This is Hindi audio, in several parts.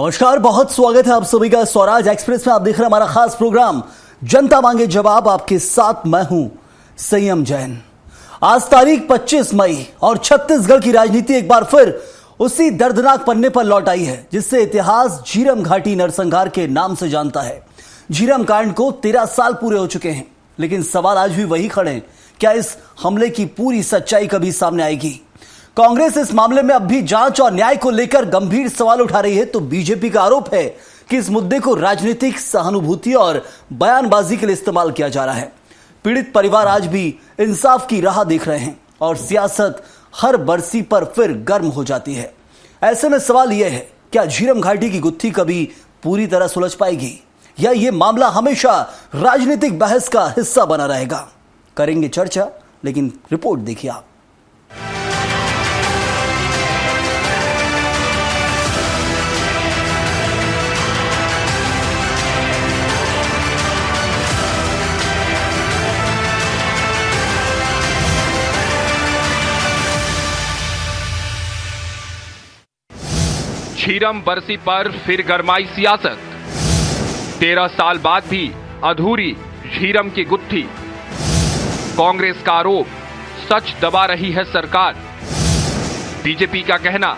नमस्कार, बहुत स्वागत है आप सभी का स्वराज एक्सप्रेस में। आप देख रहे हैं हमारा खास प्रोग्राम जनता मांगे जवाब। आपके साथ मैं हूं संयम जैन। आज तारीख 25 मई और छत्तीसगढ़ की राजनीति एक बार फिर उसी दर्दनाक पन्ने पर लौट आई है जिससे इतिहास झीरम घाटी नरसंहार के नाम से जानता है। झीरम कांड को 13 साल पूरे हो चुके हैं, लेकिन सवाल आज भी वही खड़े हैं, क्या इस हमले की पूरी सच्चाई कभी सामने आएगी? कांग्रेस इस मामले में अब भी जांच और न्याय को लेकर गंभीर सवाल उठा रही है, तो बीजेपी का आरोप है कि इस मुद्दे को राजनीतिक सहानुभूति और बयानबाजी के लिए इस्तेमाल किया जा रहा है। पीड़ित परिवार आज भी इंसाफ की राह देख रहे हैं और सियासत हर बरसी पर फिर गर्म हो जाती है। ऐसे में सवाल यह है, क्या झीरम घाटी की गुत्थी कभी पूरी तरह सुलझ पाएगी या यह मामला हमेशा राजनीतिक बहस का हिस्सा बना रहेगा? करेंगे चर्चा, लेकिन रिपोर्ट देखिए आप। झीरम बरसी पर फिर गरमाई सियासत। 13 साल बाद भी अधूरी झीरम की गुत्थी। कांग्रेस का आरोप, सच दबा रही है सरकार। बीजेपी का कहना,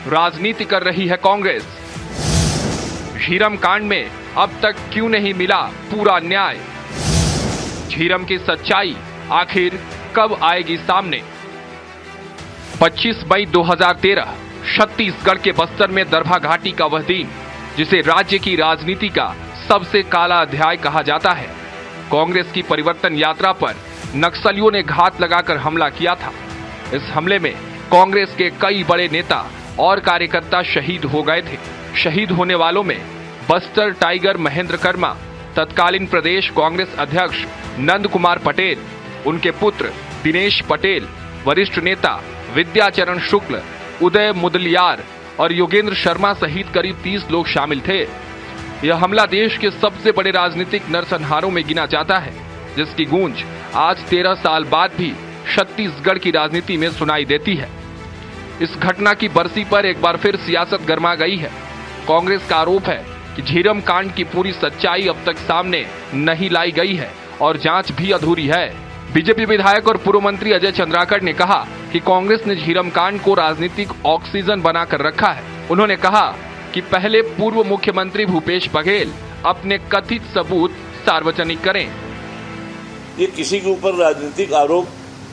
राजनीति कर रही है कांग्रेस। झीरम कांड में अब तक क्यों नहीं मिला पूरा न्याय? झीरम की सच्चाई आखिर कब आएगी सामने? 25 मई 2013 छत्तीसगढ़ के बस्तर में दरभा घाटी का वह दिन जिसे राज्य की राजनीति का सबसे काला अध्याय कहा जाता है। कांग्रेस की परिवर्तन यात्रा पर नक्सलियों ने घात लगाकर हमला किया था। इस हमले में कांग्रेस के कई बड़े नेता और कार्यकर्ता शहीद हो गए थे। शहीद होने वालों में बस्तर टाइगर महेंद्र कर्मा, तत्कालीन प्रदेश कांग्रेस अध्यक्ष नंद कुमार पटेल, उनके पुत्र दिनेश पटेल, वरिष्ठ नेता विद्याचरण शुक्ल, उदय मुदलियार और योगेंद्र शर्मा सहित करीब 30 लोग शामिल थे। यह हमला देश के सबसे बड़े राजनीतिक नरसंहारों में गिना जाता है, जिसकी गूंज आज 13 साल बाद भी छत्तीसगढ़ की राजनीति में सुनाई देती है। इस घटना की बरसी पर एक बार फिर सियासत गर्मा गई है। कांग्रेस का आरोप है कि झीरम कांड की पूरी सच्चाई अब तक सामने नहीं लाई गई है और जांच भी अधूरी है। बीजेपी विधायक और पूर्व मंत्री अजय चंद्राकर ने कहा कि कांग्रेस ने झीरम कांड को राजनीतिक ऑक्सीजन बनाकर रखा है। उन्होंने कहा कि पहले पूर्व मुख्यमंत्री भूपेश बघेल अपने कथित सबूत सार्वजनिक करें। ये किसी के ऊपर राजनीतिक आरोप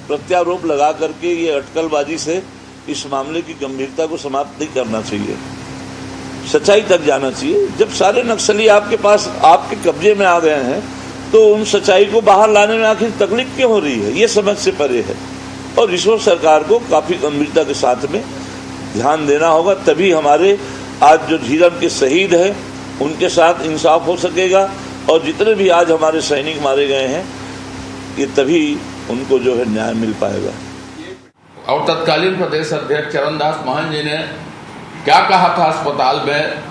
प्रत्यारोप लगा करके ये अटकलबाजी से इस मामले की गंभीरता को समाप्त नहीं करना चाहिए, सच्चाई तक जाना चाहिए। जब सारे नक्सली आपके पास आपके कब्जे में आ गए हैं तो उन सच्चाई को बाहर लाने में आखिर तकलीफ क्यों हो रही है, ये समझ से परे है। और ईश्वर सरकार को काफी गंभीरता के साथ में ध्यान देना होगा, तभी हमारे आज जो झीरम के शहीद हैं उनके साथ इंसाफ हो सकेगा और जितने भी आज हमारे सैनिक मारे गए हैं ये तभी उनको जो है न्याय मिल पाएगा। और तत्कालीन प्रदेश अध्यक्ष चरणदास महंत जी ने क्या कहा था अस्पताल में,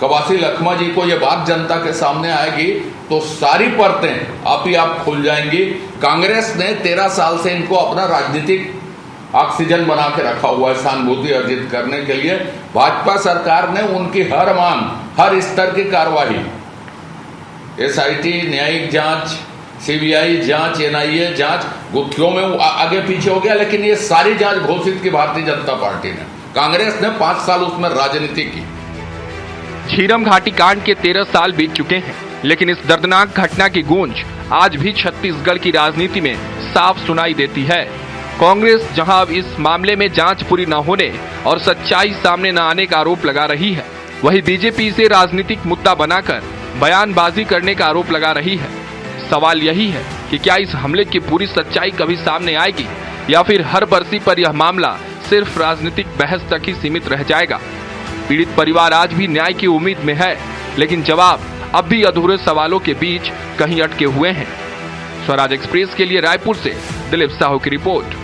कवासी लखमा जी को ये बात जनता के सामने आएगी तो सारी परतें आप ही आप खुल जाएंगी। कांग्रेस ने 13 साल से इनको अपना राजनीतिक ऑक्सीजन बना के रखा हुआ है सहानुभूति अर्जित करने के लिए। भाजपा सरकार ने उनकी हर मांग, हर स्तर की कार्रवाई, एसआईटी, न्यायिक जांच, सीबीआई जांच, एनआईए जांच, गुत्थियों में आगे पीछे हो गया, लेकिन ये सारी जांच घोषित की भारतीय जनता पार्टी ने। कांग्रेस ने 5 साल उसमें राजनीति की। झीरम घाटी कांड के 13 साल बीत चुके हैं, लेकिन इस दर्दनाक घटना की गूंज आज भी छत्तीसगढ़ की राजनीति में साफ सुनाई देती है। कांग्रेस जहां अब इस मामले में जांच पूरी न होने और सच्चाई सामने न आने का आरोप लगा रही है, वहीं बीजेपी इसे राजनीतिक मुद्दा बनाकर बयानबाजी करने का आरोप लगा रही है। सवाल यही है कि क्या इस हमले की पूरी सच्चाई कभी सामने आएगी या फिर हर बरसी पर यह मामला सिर्फ राजनीतिक बहस तक ही सीमित रह जाएगा? पीड़ित परिवार आज भी न्याय की उम्मीद में है, लेकिन जवाब अब भी अधूरे सवालों के बीच कहीं अटके हुए हैं। स्वराज एक्सप्रेस के लिए रायपुर से दिलीप साहू की रिपोर्ट।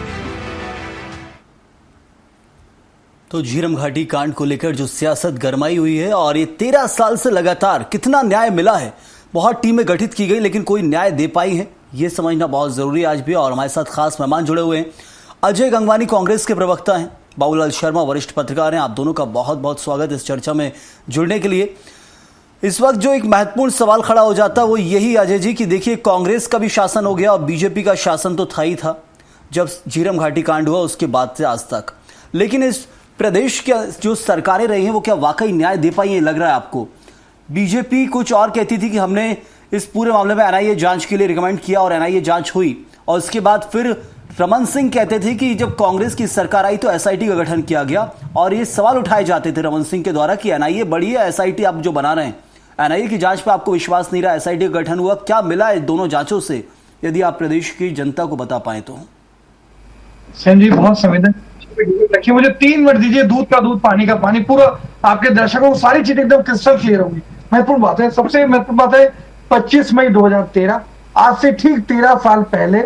तो झीरम घाटी कांड को लेकर जो सियासत गरमाई हुई है और ये 13 साल से लगातार कितना न्याय मिला है, बहुत टीमें गठित की गई लेकिन कोई न्याय दे पाई है, ये समझना बहुत जरूरी है आज भी। और हमारे साथ खास मेहमान जुड़े हुए हैं। अजय गंगवानी कांग्रेस के प्रवक्ता हैं, बाबूलाल शर्मा वरिष्ठ पत्रकार हैं। आप दोनों का बहुत बहुत स्वागत इस चर्चा में जुड़ने के लिए। इस वक्त जो एक महत्वपूर्ण सवाल खड़ा हो जाता है वो यही अजय जी कि देखिए, कांग्रेस का भी शासन हो गया और बीजेपी का शासन तो था ही था जब झीरम घाटी कांड हुआ उसके बाद से आज तक, लेकिन इस प्रदेश के जो सरकारें रही हैं वो क्या वाकई न्याय दे पाई है, लग रहा है आपको? बीजेपी कुछ और कहती थी कि हमने इस पूरे मामले में एनआईए जांच के लिए रिकमेंड किया और एनआईए जांच हुई, और उसके बाद फिर रमन सिंह कहते थे कि जब कांग्रेस की सरकार आई तो एसआईटी का गठन किया गया, और ये सवाल उठाए जाते थे रमन सिंह के द्वारा कि एनआईए बड़ी है, एसआईटी आप जो बना रहे हैं, एनआईए की जांच पे आपको विश्वास नहीं रहा, एसआईटी का गठन हुआ, क्या मिला है दोनों जांचों से, यदि आप प्रदेश की जनता को बता पाए तो? सेन जी बहुत संवेदनशील रखिए, मुझे 3 मिनट दीजिए, दूध का दूध पानी का पानी, पूरा आपके दर्शकों को सारी चीजें एकदम क्रिस्टल क्लियर होंगी। महत्वपूर्ण बात है, सबसे महत्वपूर्ण बात है 25 मई 2013, आज से ठीक 13 साल पहले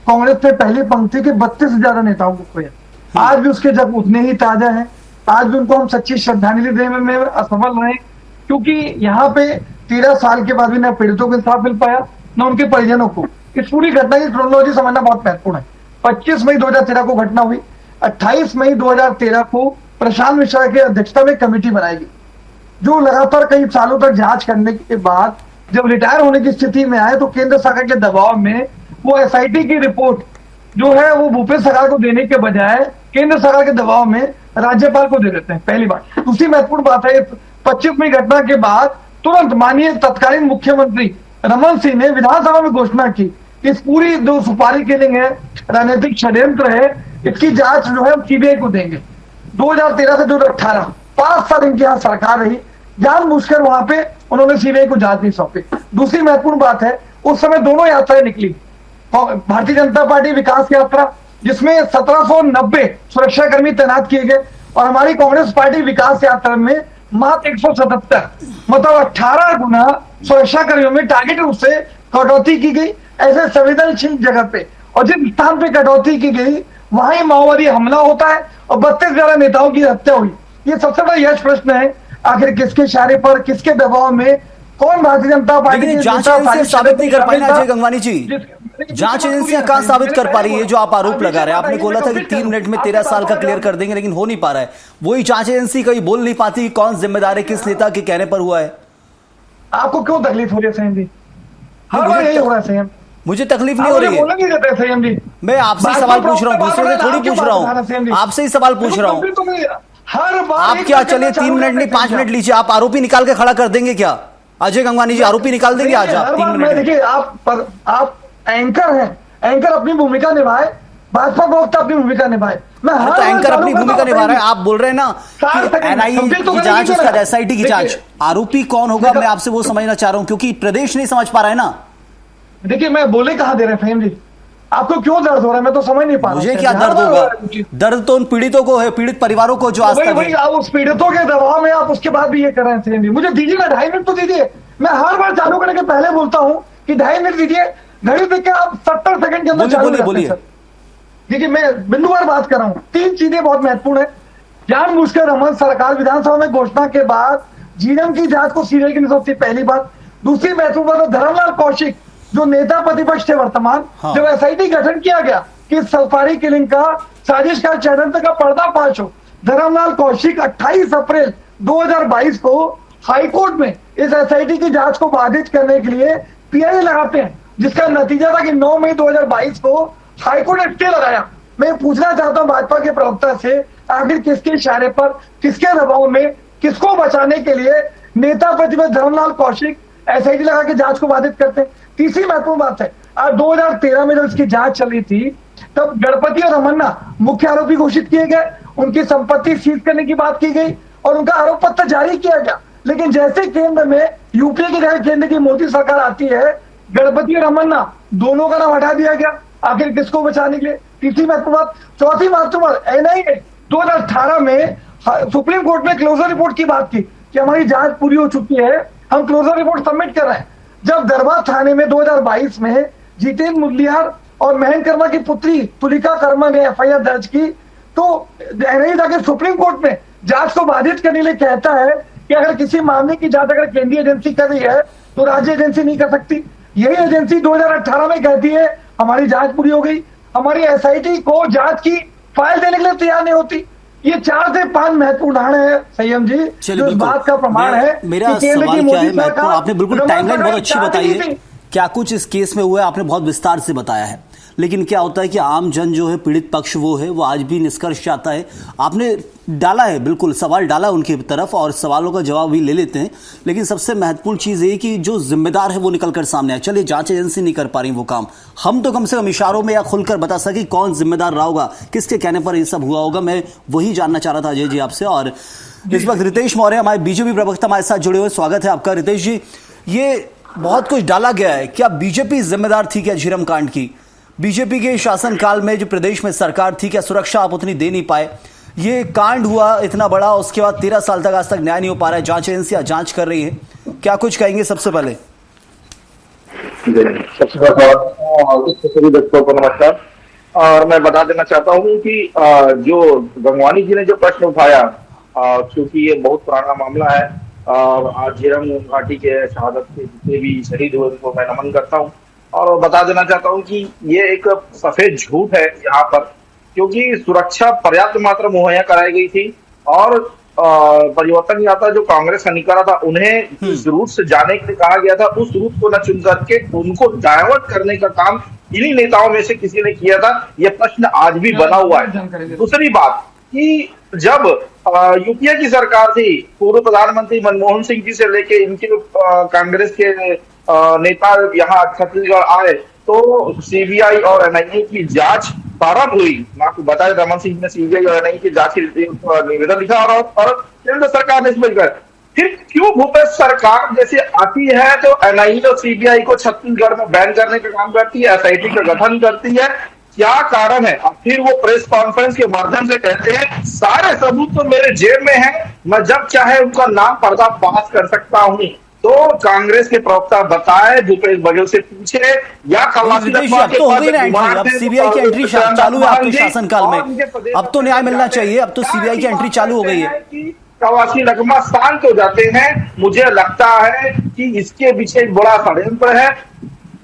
कांग्रेस ने पहली पंक्ति के 32 से ज्यादा नेताओं को खोया। आज भी उसके जब उतने ही ताजा है, आज भी उनको हम सच्ची श्रद्धांजलि देने में असफल रहे, क्योंकि यहाँ पे 13 साल के बाद भी न पीड़ितों को इंसाफ मिल पाया न उनके परिजनों को। इस पूरी घटना की क्रोनोलॉजी समझना बहुत महत्वपूर्ण है। 25 मई 2013 को घटना हुई, 28 मई 2013 को प्रशांत मिश्रा की अध्यक्षता में कमेटी बनाएगी, जो लगातार कई सालों तक जांच करने के बाद जब रिटायर होने की स्थिति में आए तो केंद्र सरकार के दबाव में वो एसआईटी की रिपोर्ट जो है वो भूपेश सरकार को देने के बजाय केंद्र सरकार के दबाव में राज्यपाल को दे देते हैं, पहली बात। दूसरी महत्वपूर्ण बात है, 25 मई घटना के बाद तुरंत माननीय तत्कालीन मुख्यमंत्री रमन सिंह ने विधानसभा में घोषणा की, इस पूरी जो सुपारी किलिंग है, राजनीतिक षड्यंत्र है, इसकी जांच जो है सीबीआई को देंगे। 2013 से 2018 5 साल इनकी यहाँ सरकार रही, जानबूझकर वहां पे उन्होंने सीबीआई को जांच नहीं सौंपी। दूसरी महत्वपूर्ण बात है, उस समय दोनों यात्राएं निकली, भारतीय जनता पार्टी विकास यात्रा जिसमें 1790 सुरक्षाकर्मी तैनात किए गए, और हमारी कांग्रेस पार्टी विकास यात्रा में मात्र 177 मतलब 18 गुना सुरक्षाकर्मियों में टारगेट रूप से कटौती की गई, ऐसे संवेदनशील जगह पे, और जिस स्थान पे कटौती की गई वहां ही माओवादी हमला होता है और 32 ज्यादा नेताओं की हत्या हुई। ये सबसे बड़ा यश प्रश्न है, आखिर किसके इशारे पर, किसके दबाव में, कौन भारतीय जनता पार्टी की जांच एजेंसी साबित नहीं कर पाई ना अजय गंगवानी जी? जांच एजेंसियां कहां साबित कर पा रही है जो आप आरोप लगा रहे हैं? आपने बोला था कि 3 मिनट में 13 साल का क्लियर कर देंगे, लेकिन हो नहीं पा रहा है। वही जांच एजेंसी कहीं बोल नहीं पाती कि कौन जिम्मेदार है, किस नेता के कहने पर हुआ है। आपको क्यों तकलीफ हो रही है संयम जी? हर बार यही हो रहा है संयम। मुझे तकलीफ नहीं हो रही है, संयम जी। मैं आपसे ही सवाल पूछ रहा हूँ, दूसरों से थोड़ी पूछ रहा हूँ, आपसे ही सवाल पूछ रहा हूँ। हर बार आप क्या, चलिए 3 मिनट नहीं 5 मिनट लीजिए, आप आरोपी निकाल के खड़ा कर देंगे क्या अजय गंगवानी जी? आरोपी निकाल देंगे आज आप 3 मिनट? देखिए, आप एंकर हैं, एंकर अपनी भूमिका निभाए, भाजपा प्रवक्ता अपनी भूमिका निभाए। मैं तो एंकर अपनी भूमिका निभा रहा है, आप बोल रहे हैं ना कि एनआईए की जांच, उसका एसआईटी की जांच, आरोपी कौन होगा मैं आपसे वो समझना चाह रहा हूं, क्योंकि प्रदेश नहीं समझ पा रहा है ना। देखिए, मैं बोले कहां दे रहे हैं फहीम जी, आपको क्यों दर्द हो रहा है मैं तो समझ नहीं पा रहा। मुझे क्या दर्द होगा? दर्द तो उन पीड़ितों को है, पीड़ित परिवारों को जो आज तक उस पीड़ितों के दबाव में आप उसके बाद भी ये कर रहे हैं फहीम जी। मुझे दीजिए ना 2.5 मिनट तो दीजिए, मैं हर बार चालू करने के पहले बोलता हूं कि 2.5 मिनट दीजिए, घड़ी देख के आप 70 सेकंड के अंदर चालू करते हैं। देखिए, मैं बिंदुवार बात कर रहा हूं, 3 चीजें बहुत महत्वपूर्ण है। जानबूझकर रमन सरकार विधानसभा में घोषणा के बाद झीरम की जांच को सीबीआई की नहीं सौंपती, पहली बात। दूसरी महत्वपूर्ण बात, धर्मलाल कौशिक जो नेता प्रतिपक्ष थे वर्तमान, जब एसआईटी गठन किया गया कि सफारी किलिंग का साजिश का षड्यंत्र का पर्दाफाश हो, धर्मलाल कौशिक 28 अप्रैल 2022 को हाईकोर्ट में इस एसआईटी की जांच को बाधित करने के लिए पीआईएल लगाते हैं, जिसका नतीजा था कि 9 मई 2022 को हाईकोर्ट ने स्टे लगाया। मैं पूछना चाहता हूं भाजपा के प्रवक्ता से, आखिर किसके इशारे पर, किसके दबाव में, किसको बचाने के लिए नेता प्रतिपक्ष धर्मलाल कौशिक एसआईटी लगा के जांच को बाधित करते हैं? तीसरी महत्वपूर्ण बात है, आज 2013 में जब इसकी जांच चल रही थी तब गणपति और रमन्ना मुख्य आरोपी घोषित किए गए, उनकी संपत्ति सीज करने की बात की गई और उनका आरोप पत्र जारी किया गया। लेकिन जैसे केंद्र में यूपीए की जगह केंद्र की मोदी सरकार आती है, गणपति और रमन्ना दोनों का नाम हटा दिया गया, आखिर किसको बचाने के लिए? तीसरी महत्वपूर्ण बात। चौथी महत्वपूर्ण बात, एनआईए 2018 में सुप्रीम कोर्ट में क्लोजर रिपोर्ट की बात की कि हमारी जांच पूरी हो चुकी है, हम क्लोजर रिपोर्ट सबमिट कर रहे हैं। जब दरबार थाने में 2022 में जितेंद्र मुदलियार और महेंद्र कर्मा की पुत्री तुलिका कर्मा ने एफआईआर दर्ज की, तो एनआईए जाकर सुप्रीम कोर्ट में जांच को बाधित करने के लिए कहता है कि अगर किसी मामले की जांच अगर केंद्रीय एजेंसी कर रही है तो राज्य एजेंसी नहीं कर सकती। यही एजेंसी 2018 में कहती है हमारी जांच पूरी हो गई, हमारी एसआईटी को जांच की फाइल देने के लिए तैयार नहीं होती। ये 4 से 5 महत्वपूर्ण उदाहरण है संयम जी, चलिए जो इस बिल्कुल। बात का प्रमाण है मेरा कि केंद्र सवाल की क्या है मोदी महत्वपूर्ण, सरकार आपने बिल्कुल नमन टाइमलाइन बहुत अच्छी चाहती बताई ही है, नहीं। क्या कुछ इस केस में हुआ है आपने बहुत विस्तार से बताया है। लेकिन क्या होता है कि आम जन जो है, पीड़ित पक्ष वो है, वो आज भी निष्कर्ष चाहता है। आपने डाला है, बिल्कुल सवाल डाला उनकी तरफ और सवालों का जवाब भी ले लेते हैं। लेकिन सबसे महत्वपूर्ण चीज ये कि जो जिम्मेदार है वो निकल कर सामने आए। चलिए जांच एजेंसी नहीं कर पा रही वो काम, हम तो कम से कम इशारों में या खुलकर बता सके कौन जिम्मेदार रहा होगा, किसके कहने पर ये सब हुआ होगा। मैं वही जानना चाह रहा था अजय जी आपसे। और इस वक्त रितेश मौर्य हमारे बीजेपी प्रवक्ता हमारे साथ जुड़े हुए, स्वागत है आपका रितेश जी। ये बहुत कुछ डाला गया है, क्या बीजेपी जिम्मेदार थी क्या झीरम कांड की? बीजेपी के शासनकाल में जो प्रदेश में सरकार थी, क्या सुरक्षा आप उतनी दे नहीं पाए? ये कांड हुआ इतना बड़ा, उसके बाद 13 साल तक आज तक न्याय नहीं हो पा रहा है, जांच एजेंसियां जांच कर रही है, क्या कुछ कहेंगे सबसे पहले? सबसे पहले सभी दर्शकों को नमस्कार। और मैं बता देना चाहता हूँ कि जो गंगवानी जी ने जो प्रश्न उठाया, क्योंकि ये बहुत पुराना मामला है और आज झीरम घाटी के शहादत के जितने भी शहीद हुए उनको मैं नमन करता हूँ और बता देना चाहता हूँ कि ये एक सफेद झूठ है यहाँ पर, क्योंकि सुरक्षा पर्याप्त मात्रा मुहैया कराई गई थी और परिवर्तन यात्रा जो कांग्रेस का निकाला था उन्हें जिस रूट से जाने के लिए कहा गया था उस रूट को न चुन करके उनको डायवर्ट करने का काम इन्हीं नेताओं में से किसी ने किया था। यह प्रश्न आज भी बना हुआ है। दूसरी बात कि जब यूपीए की सरकार थी, पूर्व प्रधानमंत्री मनमोहन सिंह जी से लेके इनके कांग्रेस के नेता यहाँ छत्तीसगढ़ आए तो सीबीआई और एनआईए की जांच प्रारंभ हुई। मैं आपको बताया रमन सिंह ने सीबीआई और एनआईए की जांच की निवेदन लिखा और केंद्र सरकार ने इसमें लिखा। फिर क्यों भूपेश सरकार जैसे आती है तो एनआईए और सीबीआई को छत्तीसगढ़ में बैन करने का काम करती है, एसआईटी का गठन करती है? क्या कारण है? अब फिर वो प्रेस कॉन्फ्रेंस के माध्यम से कहते हैं सारे सबूत तो मेरे जेब में है, मैं जब चाहे उनका नाम पर्दाफाश कर सकता हूँ। तो कांग्रेस के प्रवक्ता बताए, भूपेश बघेल से पूछे या खलासी अब सीबीआई की एंट्री चालू है आपके शासनकाल में, अब तो न्याय मिलना चाहिए, अब तो सीबीआई की एंट्री चालू हो गई है। कवासी लकमा शांत हो जाते हैं। मुझे लगता है कि इसके पीछे एक बड़ा षड्यंत्र है।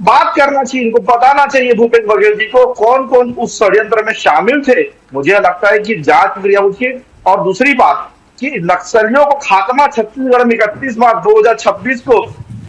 बात करना चाहिए, इनको बताना चाहिए भूपेश बघेल जी को कौन कौन उस षड्यंत्र में शामिल थे। मुझे लगता है कि जांच प्रक्रिया उचित। और दूसरी बात कि नक्सलियों को खात्मा छत्तीसगढ़ में 31 मार्च 2026 को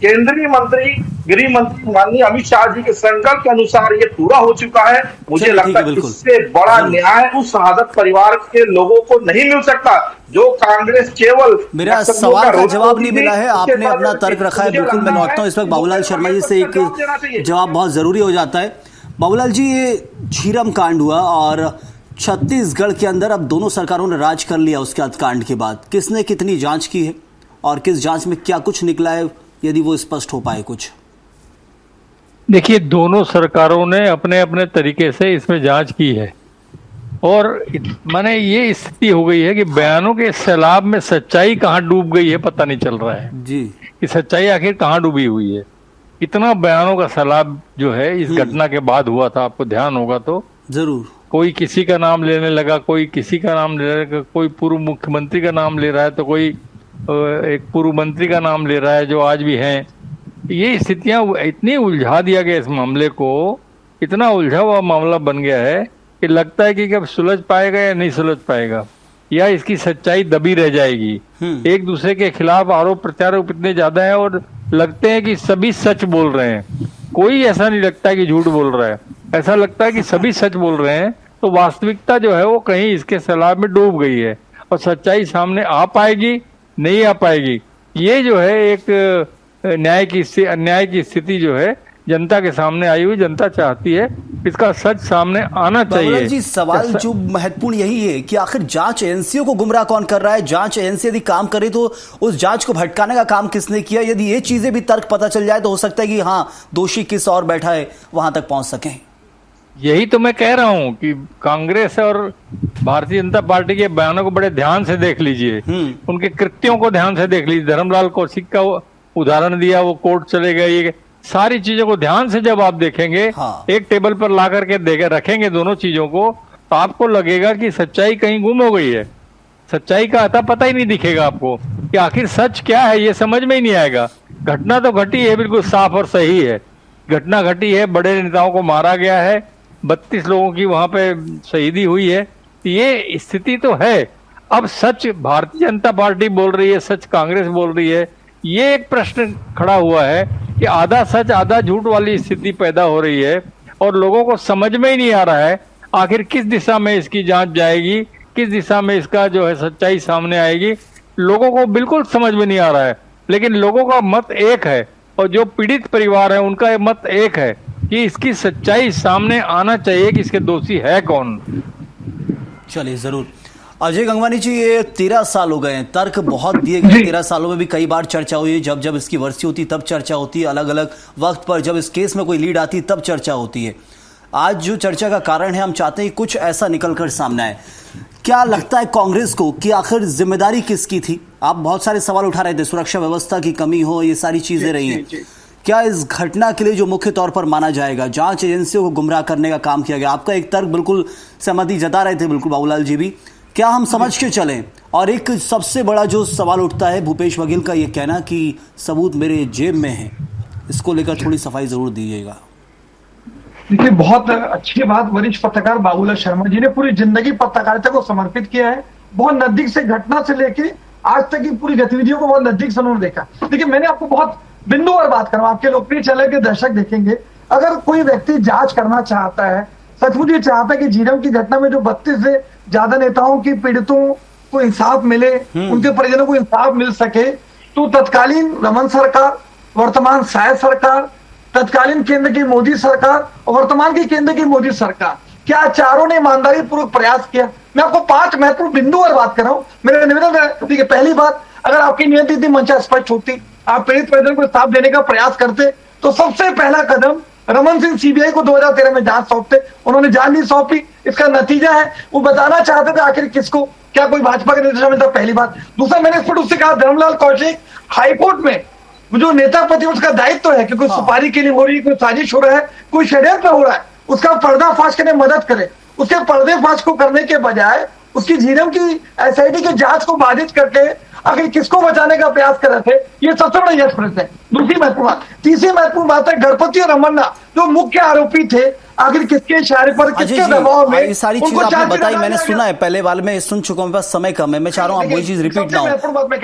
केंद्रीय मंत्री गृह मंत्री माननीय अमित शाह जी के संकल्प के अनुसार ये पूरा हो चुका है। मुझे लगता है इससे बड़ा न्याय उस शहादत परिवार के लोगों को नहीं मिल सकता जो कांग्रेस केवल। मेरा सवाल का जवाब नहीं मिला है, आपने अपना तर्क रखा है, बिल्कुल मैं लौटता हूं इस वक्त बाबूलाल शर्मा जी से। एक जवाब बहुत जरूरी हो जाता है। बाबूलाल जी, ये झीरम कांड हुआ और छत्तीसगढ़ के अंदर अब दोनों सरकारों ने राज कर लिया उसके बाद, कांड के बाद किसने कितनी जांच की है और किस जांच में क्या कुछ निकला है, यदि वो स्पष्ट हो पाए कुछ? देखिए, दोनों सरकारों ने अपने अपने तरीके से इसमें जांच की है और माने ये स्थिति हो गई है कि बयानों के सैलाब में सच्चाई कहाँ डूब गई है पता नहीं चल रहा है जी, कि सच्चाई आखिर कहाँ डूबी हुई है। इतना बयानों का सैलाब जो है इस घटना के बाद हुआ था, आपको ध्यान होगा तो जरूर। कोई किसी का नाम लेने लगा, कोई किसी का नाम ले रहा है, कोई पूर्व मुख्यमंत्री का नाम ले रहा है तो कोई एक पूर्व मंत्री का नाम ले रहा है जो आज भी हैं। ये स्थितियां इतनी उलझा दिया गया, इस मामले को इतना उलझा हुआ मामला बन गया है कि लगता है कि कब सुलझ पाएगा या नहीं सुलझ पाएगा, या इसकी सच्चाई दबी रह जाएगी। एक दूसरे के खिलाफ आरोप प्रत्यारोप इतने ज्यादा है और लगते हैं कि सभी सच बोल रहे हैं। कोई ऐसा नहीं लगता है कि झूठ बोल रहा है, ऐसा लगता है कि सभी सच बोल रहे हैं। तो वास्तविकता जो है वो कहीं इसके सैलाब में डूब गई है और सच्चाई सामने आ पाएगी नहीं आ पाएगी। ये जो है एक अन्याय की स्थिति जो है जनता के सामने आई हुई, जनता चाहती है इसका सच सामने आना चाहिए। जी, सवाल जो महत्वपूर्ण यही है कि आखिर जांच एजेंसियों को गुमराह कौन कर रहा है? जांच एजेंसी यदि काम करे तो उस जांच को भटकाने का काम किसने किया? यदि ये चीजें भी तर्क पता चल जाए तो हो सकता है कि हाँ, दोषी किस और बैठा है वहां तक पहुंच सकें। यही तो मैं कह रहा हूं कि कांग्रेस और भारतीय जनता पार्टी के बयानों को बड़े ध्यान से देख लीजिए, उनके कृत्यों को ध्यान से देख लीजिए। धर्मलाल कौशिक का उदाहरण दिया, वो कोर्ट चले गए, ये सारी चीजों को ध्यान से जब आप देखेंगे, हाँ। एक टेबल पर ला करके रखेंगे दोनों चीजों को, तो आपको लगेगा कि सच्चाई कहीं गुम हो गई है। सच्चाई का अता पता ही नहीं दिखेगा आपको कि आखिर सच क्या है, ये समझ में ही नहीं आएगा। घटना तो घटी है, बिल्कुल साफ और सही है। घटना घटी है, बड़े नेताओं को मारा गया है, 32 लोगों की वहां पे शहीदी हुई है, ये स्थिति तो है। अब सच भारतीय जनता पार्टी बोल रही है, सच कांग्रेस बोल रही है, ये एक प्रश्न खड़ा हुआ है कि आधा सच आधा झूठ वाली स्थिति पैदा हो रही है और लोगों को समझ में ही नहीं आ रहा है आखिर किस दिशा में इसकी जांच जाएगी, किस दिशा में इसका जो है सच्चाई सामने आएगी। लोगों को बिल्कुल समझ में नहीं आ रहा है, लेकिन लोगों का मत एक है और जो पीड़ित परिवार है उनका मत एक है कि इसकी सच्चाई सामने आना चाहिए कि इसके दोषी है कौन। चलिए जरूर। अजय गंगवानी जी, ये 13 साल हो गए हैं, तर्क बहुत दिए गए। 13 सालों में भी कई बार चर्चा हुई है, जब जब इसकी वर्सी होती तब चर्चा होती है, अलग अलग वक्त पर जब इस केस में कोई लीड आती तब चर्चा होती है। आज जो चर्चा का कारण है, हम चाहते हैं कुछ ऐसा निकलकर सामने आए। क्या लगता है कांग्रेस को कि आखिर जिम्मेदारी किसकी थी? आप बहुत सारे सवाल उठा रहे थे, सुरक्षा व्यवस्था की कमी हो, ये सारी चीजें रही हैं। क्या इस घटना के लिए जो मुख्य तौर पर माना जाएगा, जांच एजेंसियों को गुमराह करने का काम किया गया? आपका एक तर्क बिल्कुल सहमति जता रहे थे, बिल्कुल बाबूलाल जी भी। क्या हम समझ के चलें? और एक सबसे बड़ा जो सवाल उठता है भूपेश बघेल का, ये कहना कि सबूत मेरे जेब में है, इसको लेकर थोड़ी सफाई जरूर दीजिएगा। देखिए, बहुत अच्छी बात वरिष्ठ पत्रकार बाबूलाल शर्मा जी ने पूरी जिंदगी पत्रकारिता को समर्पित किया है। बहुत नजदीक से घटना से लेके आज तक की पूरी गतिविधियों को बहुत नजदीक से उन्होंने देखा। देखिए, मैंने आपको बहुत बिंदुवार बात करूं, आपके लोकप्रिय चैनल के दर्शक देखेंगे, अगर कोई व्यक्ति जांच करना चाहता है, सचमुच ये चाहता है कि झीरम की घटना में जो 32 से ज्यादा नेताओं की पीड़ितों को इंसाफ मिले, उनके परिजनों को इंसाफ मिल सके, तो तत्कालीन रमन सरकार, वर्तमान शायद सरकार, तत्कालीन केंद्र की मोदी सरकार और वर्तमान की केंद्र की मोदी सरकार, क्या चारों ने ईमानदारी पूर्वक प्रयास किया? मैं आपको 5 महत्वपूर्ण बिंदु और बात कर रहा हूं। मेरा निवेदन है, देखिए, पहली बात, अगर आपकी नियंत्रित मंशा स्पष्ट होती, आप पीड़ित परिजन को इंसाफ देने का प्रयास करते, तो सबसे पहला कदम रमन सिंह सीबीआई को 2013 में जांच सौंपते। उन्होंने जांच नहीं सौंपी, इसका नतीजा है वो बताना चाहते थे आखिर किसको, क्या कोई भाजपा के निर्देशन में था? पहली बात। दूसरा, मैंने स्पष्ट उससे कहा, धर्मलाल कौशिक हाईकोर्ट में जो नेता प्रतिपक्ष का दायित्व है कि कोई सुपारी के लिए हो रही है, कोई साजिश हो रहा है, कोई षड्यंत्र हो रहा है, उसका पर्दाफाश करने में मदद करे। उसके पर्दाफाश को करने के बजाय उसकी झीरम की एसआईटी की जांच को बाधित करके आखिर किसको बचाने का प्रयास कर रहे थे, ये सबसे बड़ा यश प्रश्न है। दूसरी महत्वपूर्ण बात, तीसरी महत्वपूर्ण बात है, गणपति और रमन्ना जो मुख्य आरोपी थे, आखिर किसके इशारे पर, किसके दबाव में? ये सारी चीज आपने बताई, मैंने सुना है, पहले वाले में सुन चुका हूं, मेरे पास समय कम है, मैं चाह रहा हूं आप वही चीज रिपीट ना हो।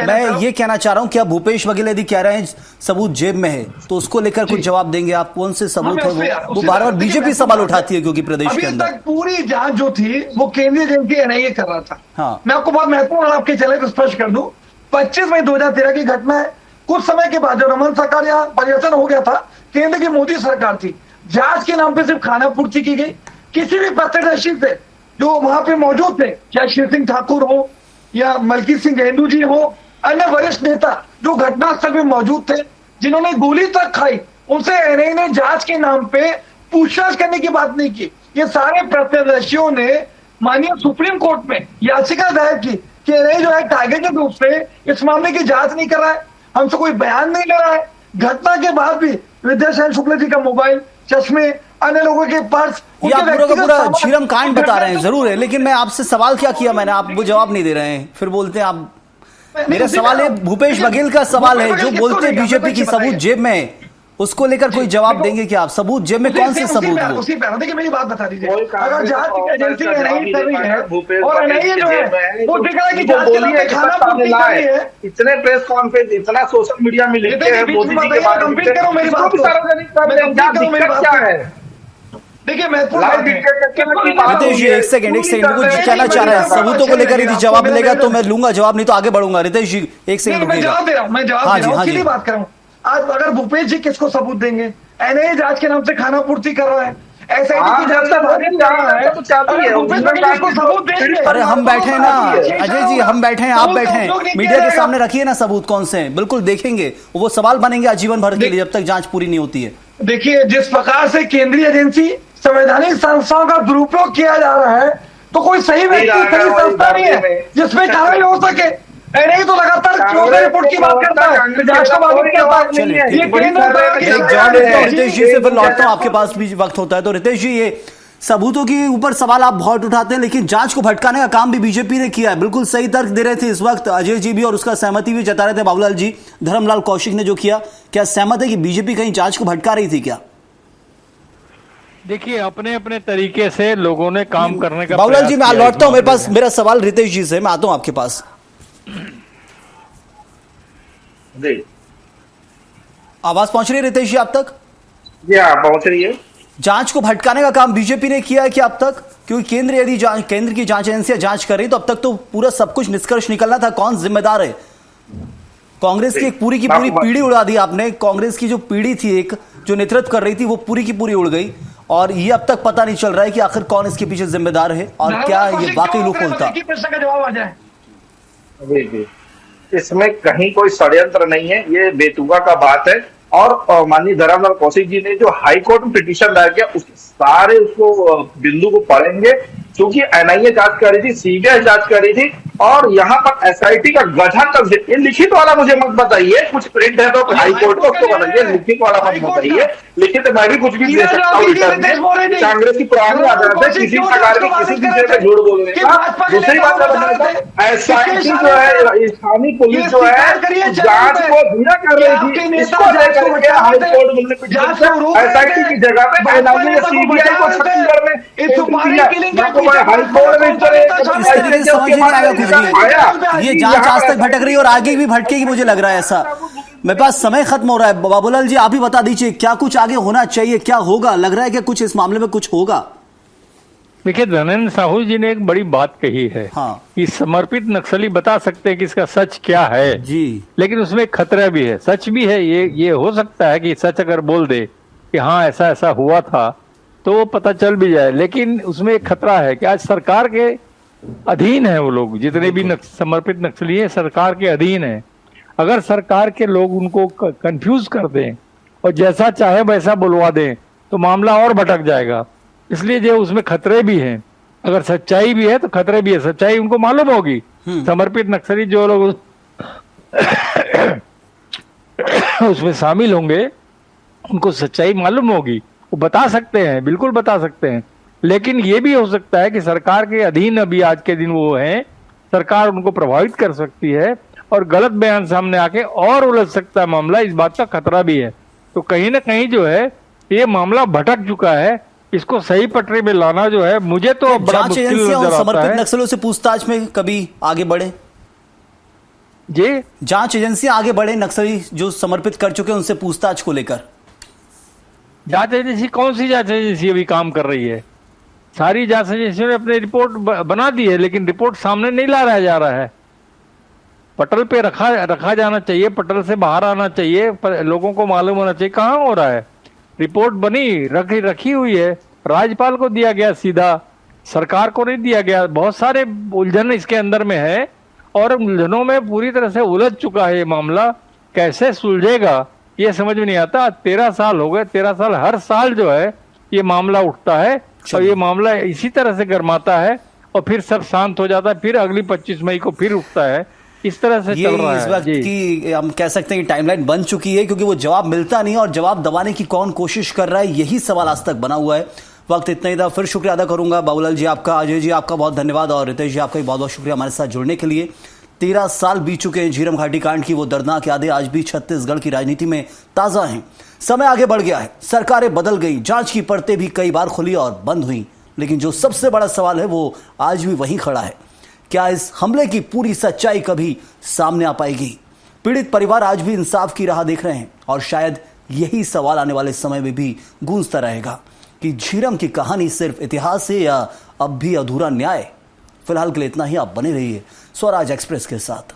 मैं ये कहना चाह रहा हूं, क्या भूपेश बघेल यदि कह रहे हैं सबूत जेब में है, तो उसको लेकर कुछ जवाब देंगे आप? कौन से सबूत है वो बार बार बीजेपी सवाल उठाती है, क्योंकि प्रदेश के अंदर पूरी जांच जो थी वो केंद्रीय एजेंसी एनआईए कर रहा था। हाँ। मैं आपको बहुत महत्वपूर्ण आपके चैनल को स्पष्ट कर दूं, 25 मई 2013 की घटना है। कुछ समय के बाद जब रमन सरकार यहाँ परिवर्तन हो गया था, केंद्र की मोदी सरकार थी, जांच के नाम पे सिर्फ खाना पूर्ति की गई। किसी भी प्रत्यक्षदर्शी से जो वहां पे मौजूद थे, चाहे शिव सिंह ठाकुर हो या मलकीत सिंह गेंदू जी हो, अन्य वरिष्ठ नेता जो घटनास्थल पे मौजूद थे, जिन्होंने गोली तक खाई, उनसे एनआईए ने जांच के नाम पे पूछताछ करने की बात नहीं की। ये सारे प्रत्यक्षदर्शियों ने माननीय सुप्रीम कोर्ट में याचिका दायर की कि एनआईए जो है टारगेटेड रूप से इस मामले की जांच नहीं कर रहा है, हमसे कोई बयान नहीं ले रहा है। घटना के बाद भी विद्यासागर शुक्ला जी का मोबाइल, चश्मे, अन्य लोगों के पर्स, ये आप पूरा का पूरा झीरम कांड बता रहे हैं, जरूर है, लेकिन मैं आपसे सवाल क्या किया मैंने, आप वो जवाब नहीं दे रहे हैं, फिर बोलते हैं आप। मेरा सवाल है, भूपेश बघेल का सवाल है, जो बोलते हैं बीजेपी की सबूत जेब में है, उसको लेकर कोई जवाब देंगे क्या आप? सबूत जेब में, कौन से सबूत? उसी पे देखिए, मेरी बात बता दीजिए, अगर जांच एजेंसी एनआईए कर रही है और एनआईए जो है वो दिख रहा है कि जांच के नाम पे खाना पूर्ति कर रही है, इतने प्रेस कॉन्फ्रेंस, इतना सोशल मीडिया में लिखते हैं मोदी जी के बारे में, कंप्लीट करो मेरी बात को, सार्वजनिक कर दें, क्या दिक्कत क्या है? देखिए, महत्वपूर्ण रितेश जी एक सेकंड कुछ कहना चाह रहे हैं सबूतों को लेकर, यदि जवाब मिलेगा तो मैं लूंगा जवाब, नहीं तो आगे बढ़ूंगा। रितेश जी एक सेकंड मैं जवाब दे रहा हूं, मैं जवाब दे रहा हूं, सीधी बात कर रहा हूं। आज अगर भूपेश जी किसको सबूत देंगे? एनआईए जांच के नाम से खाना पूर्ति कर रहा है, एसआईटी की जांच कर रहा है, भूपेश बघेल किसको सबूत देंगे? अरे हम बैठे हैं ना अजय जी, हम बैठे हैं, आप बैठे हैं, मीडिया के सामने रखिए ना सबूत कौन से हैं, बिल्कुल देखेंगे, वो सवाल बनेंगे आजीवन भर के लिए जब तक जांच पूरी नहीं होती है। देखिए, जिस प्रकार से केंद्रीय एजेंसी संवैधानिक संस्थाओं का दुरुपयोग किया जा रहा है, तो कोई सही व्यक्ति, सही संस्था नहीं है जिसमें कार्रवाई हो सके। एनआईए तो लगातार क्लोजर रिपोर्ट की बात करता है, जांच का बात करता है। ये जवाब देता हूं रितेश जी से, फिर लौटता हूं, आपके पास भी वक्त होता है। तो रितेश जी, ये सबूतों के ऊपर सवाल आप बहुत उठाते हैं, लेकिन जांच को भटकाने का काम भी बीजेपी ने किया है, बिल्कुल सही तर्क दे रहे थे इस वक्त अजय जी भी, और उसका सहमति भी जता रहे थे बाबूलाल जी। धर्मलाल कौशिक ने जो किया, क्या सहमत है कि बीजेपी कहीं जांच को भटका रही थी क्या? देखिए, अपने अपने तरीके से लोगों ने काम करने का बाबूलाल जी, मैं लौटता हूं, मेरे पास मामले में। मेरा सवाल रितेश जी से, मैं आता हूं आपके पास। जी आवाज पहुंच रही है रितेश जी आप तक? जी हाँ, पहुंच रही है। जांच को भटकाने का काम बीजेपी ने किया है कि अब तक? क्योंकि केंद्र की जांच एजेंसियां जांच कर रही, तो अब तक तो पूरा सब कुछ निष्कर्ष निकलना था, कौन जिम्मेदार है? कांग्रेस की एक पूरी की पूरी पीढ़ी उड़ा दी आपने। कांग्रेस की जो पीढ़ी थी, एक जो नेतृत्व कर रही थी, वो पूरी की पूरी उड़ गई, और ये अब तक पता नहीं चल रहा है कि आखिर कौन इसके पीछे जिम्मेदार है, और क्या ये वाकई लूपहोल था? प्रश्न का जवाब आ जाए। जी जी, इसमें कहीं कोई षड्यंत्र नहीं है, ये बेतुका का बात है। और माननीय धर्मलाल कौशिक जी ने जो हाई कोर्ट में पिटीशन दायर किया, उस सारे उसको बिंदु को पढ़ेंगे, क्योंकि एनआईए जांच कर रही थी, सीबीआई जांच कर रही थी, और यहाँ पर एसआईटी का गठन कर ये लिखित वाला मुझे मत बताइए, कुछ प्रिंट है तो हाई कोर्ट को बताइए, लिखित वाला मत बताइए। लिखित मैं भी कुछ भी दे सकता हूँ रिटर्न में। कांग्रेस की पुरानी आदत है किसी प्रकार की किसी विषय में झूठ बोलने का। दूसरी बात, एसआईटी जो है, स्थानीय पुलिस जो है, जांच को धीरा कर रही थी, इसको लेकर के हाई कोर्ट में एसआईटी की जगह पे एनआईए सीबीआई को छत्तीसगढ़ में हाई कोर्ट में इस तरीके से समझ नहीं आएगा कुछ भी। ये जांच आज तक भटक रही है और आगे भी भटकेगी, मुझे लग रहा है ऐसा। मेरे पास समय खत्म हो रहा है। बाबूलाल जी, आप ही बता दीजिए, क्या कुछ आगे होना चाहिए, क्या होगा? लग रहा है कि कुछ इस मामले में कुछ होगा? देखिए, धनेंद्र साहू जी ने एक बड़ी बात कही है। हाँ कि समर्पित नक्सली बता सकते हैं कि इसका सच क्या है जी, लेकिन उसमें एक खतरा भी है, सच भी है। ये हो सकता है कि सच अगर बोल दे कि हाँ ऐसा ऐसा हुआ था, तो वो पता चल भी जाए, लेकिन उसमें एक खतरा है कि आज सरकार के अधीन है वो लोग, जितने भी समर्पित नक्सली है सरकार के अधीन है। अगर सरकार के लोग उनको कंफ्यूज कर दें और जैसा चाहे वैसा बुलवा दें, तो मामला और भटक जाएगा। इसलिए जो उसमें खतरे भी हैं, अगर सच्चाई भी है तो खतरे भी है। सच्चाई उनको मालूम होगी, समर्पित नक्सली जो लोग उसमें शामिल होंगे, उनको सच्चाई मालूम होगी, वो बता सकते हैं, बिल्कुल बता सकते हैं। लेकिन ये भी हो सकता है कि सरकार के अधीन अभी आज के दिन वो हैं, सरकार उनको प्रभावित कर सकती है और गलत बयान सामने आके और उलझ सकता है मामला। इस बात का खतरा भी है। तो कहीं ना कहीं जो है ये मामला भटक चुका है, इसको सही पटरी में लाना जो है, मुझे तो बड़ा जांच मुश्किल एजेंसियां नजर उन आता समर्पित है। नक्सलियों से पूछताछ में कभी आगे बढ़े? जी, जांच एजेंसियां आगे बढ़े नक्सली जो समर्पित कर चुके हैं उनसे पूछताछ को लेकर? जांच एजेंसी कौन सी जांच एजेंसी अभी काम कर रही है? सारी जांच एजेंसियों ने अपनी रिपोर्ट बना दी है, लेकिन रिपोर्ट सामने नहीं लाया जा रहा है। पटल पे रखा जाना चाहिए, पटल से बाहर आना चाहिए, लोगों को मालूम होना चाहिए कहाँ हो रहा है। रिपोर्ट बनी रखी हुई है, राज्यपाल को दिया गया, सीधा सरकार को नहीं दिया गया। बहुत सारे उलझन इसके अंदर में है और उलझनों में पूरी तरह से उलझ चुका है ये मामला। कैसे सुलझेगा ये समझ में नहीं आता। 13 साल हो गए, 13 साल हर साल जो है ये मामला उठता है और ये मामला इसी तरह से गर्माता है और फिर सब शांत हो जाता है, फिर अगली 25 मई को फिर उठता है। इस तरह से चल रहा है। इस वक्त की हम कह सकते हैं कि टाइमलाइन बन चुकी है, क्योंकि वो जवाब मिलता नहीं और जवाब दबाने की कौन कोशिश कर रहा है, यही सवाल आज तक बना हुआ है। वक्त इतना ही था। फिर शुक्रिया अदा करूंगा बाबूलाल जी आपका, अजय जी आपका बहुत धन्यवाद, और रितेश जी आपका भी बहुत बहुत शुक्रिया हमारे साथ जुड़ने के लिए। 13 साल बीत चुके हैं झीरम घाटी कांड की, वो दर्दनाक यादें आज भी छत्तीसगढ़ की राजनीति में ताजा हैं। समय आगे बढ़ गया है, सरकारें बदल गई, जांच की परतें भी कई बार खुली और बंद हुई, लेकिन जो सबसे बड़ा सवाल है वो आज भी वहीं खड़ा है। क्या इस हमले की पूरी सच्चाई कभी सामने आ पाएगी? पीड़ित परिवार आज भी इंसाफ की राह देख रहे हैं और शायद यही सवाल आने वाले समय में भी गूंजता रहेगा कि झीरम की कहानी सिर्फ इतिहास है या अब भी अधूरा न्याय। फिलहाल के लिए इतना ही। आप बने रहिए स्वराज एक्सप्रेस के साथ।